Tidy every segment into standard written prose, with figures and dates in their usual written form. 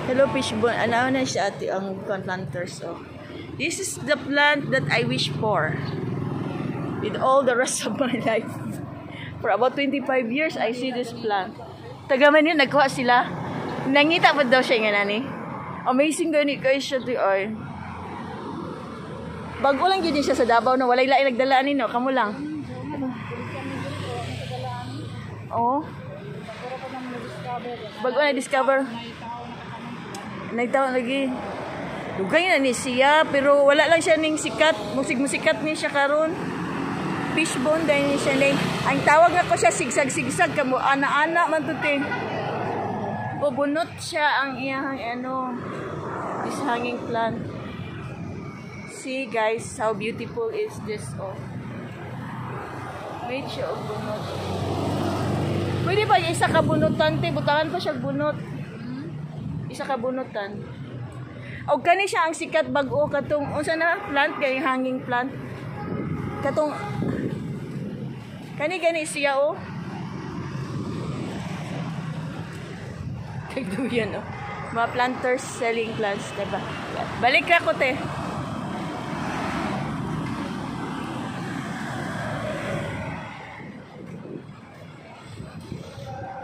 Hello, fishbone. Ano na siya ate ang planters. Oh. This is the plant that I wish for. With all the rest of my life. For about 25 years, I see this plant. Tagaman yun, nagkuha sila. Nangita pa daw siya nga nani. Amazing gani kayo siya to ay. Bago lang yun siya sa Davao na walay lain nagdalaan no. Kamu lang. Oh. Bago na discover. Nagtawag lagi. Dugay na ni siya pero wala lang siya ning sikat. Musikat ni siya karon. Fishbone dahil ni siya ning. Ang tawag na ko siya sigsag-sigsag kamo ana-ana man tutin. Bubunot siya ang iyang ano this hanging plant. See guys how beautiful is this oh. Wait siya og bunot. Pwede ba isa ka bunutan te butangan pa siya bunot. Isa ka bunutan. Og kani siya ang sikat bag-o katong unsa na plant kay hanging plant. Katong kani siya oh. Kagduyan oh. Mga planters selling plants, diba? Balik ra ko te.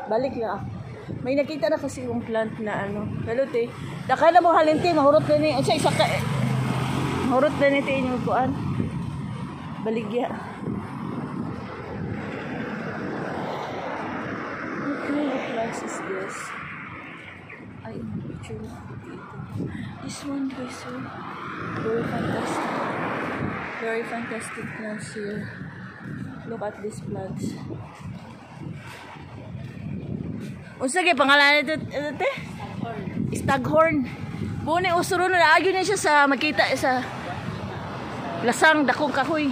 Balik na. May nakita na kasi yung plant na ano. Kalot eh. Nakala mo halinti, mahurot na ni. Siya isa ka eh. Mahurot na ni tayo yung kuan. Baligya. What kind of plants is this? Ay, picture na dito. This one guys, so very fantastic. Very fantastic plants here. Look at these plants. Unsa kay pangalan nito te? Staghorn. Bune usuro na agyo na siya sa makita sa lasang dakong kahoy.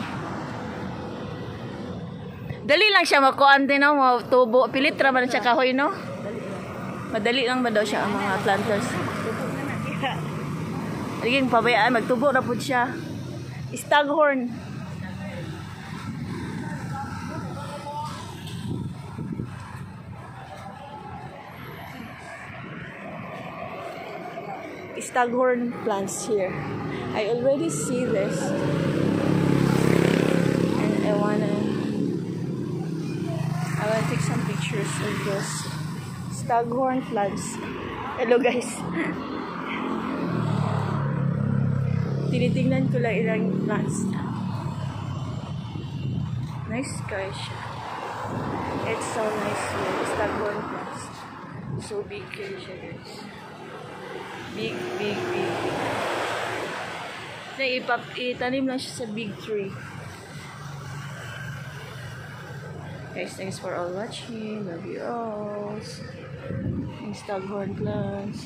Dali lang siya makuan din no, tubo pilit ra man siya kahoy no. Madali lang ba daw siya ang mga planters. Liging pabayaan magtubo na pud siya. Staghorn. Staghorn plants here. I already see this and I wanna take some pictures of this staghorn plants. Hello guys. Tinitingnan ko lang ilang plants. Nice guys. It's so nice here. Staghorn plants. So big here siya guys. Big. Itanim lang siya sa big tree. Guys, thanks for all watching. Love you all. Staghorn plants.